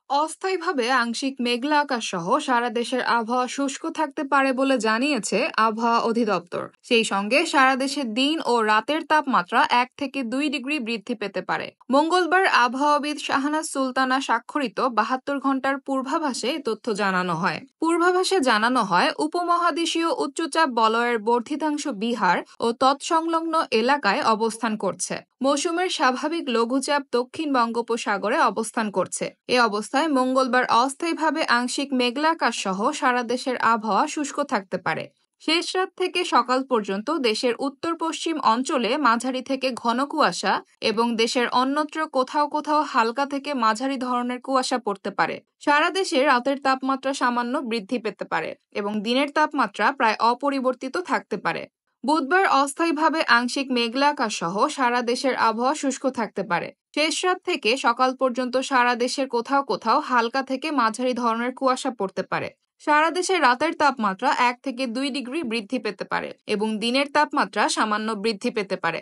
অস্থায়ীভাবে আংশিক মেঘলা আকাশ সহ সারা দেশের আবহাওয়া শুষ্ক থাকতে পারে বলে জানিয়েছে আবহাওয়া অধিদপ্তর। সেই সঙ্গে সারা দেশে দিন ও রাতের তাপমাত্রা 1 থেকে 2 ডিগ্রি বৃদ্ধি পেতে পারে। মঙ্গলবার আবহাওয়াবিদ শাহনাজ সুলতানা স্বাক্ষরিত 72 ঘন্টার পূর্বাভাসে এ তথ্য জানানো হয়। পূর্বাভাসে জানানো হয়, উপমহাদেশীয় উচ্চচাপ বলয়ের বর্ধিতাংশ বিহার ও তৎসংলগ্ন এলাকায় অবস্থান করছে। মৌসুমের স্বাভাবিক লঘুচাপ দক্ষিণ বঙ্গোপসাগরে অবস্থান করছে। এ অবস্থায় মঙ্গলবার অস্থায়ীভাবে আংশিক মেঘলা আকাশ সহ সারা দেশের আবহাওয়া শুষ্ক থাকতে পারে। শেষ রাত থেকে সকাল পর্যন্ত দেশের উত্তর পশ্চিম অঞ্চলে মাঝারি থেকে ঘন কুয়াশা এবং দেশের অন্যত্র কোথাও কোথাও হালকা থেকে মাঝারি ধরনের কুয়াশা পড়তে পারে। সারা দেশে রাতের তাপমাত্রা সামান্য বৃদ্ধি পেতে পারে এবং দিনের তাপমাত্রা প্রায় অপরিবর্তিত থাকতে পারে। বুধবার অস্থায়ীভাবে আংশিক মেঘলা আকাশ সহ সারা দেশের আবহাওয়া শুষ্ক থাকতে পারে। শেষ রাত থেকে সকাল পর্যন্ত সারা দেশের কোথাও কোথাও হালকা থেকে মাঝারি ধরনের কুয়াশা পড়তে পারে। সারা দেশে রাতের তাপমাত্রা 1 থেকে 2 ডিগ্রি বৃদ্ধি পেতে পারে এবং দিনের তাপমাত্রা সামান্য বৃদ্ধি পেতে পারে।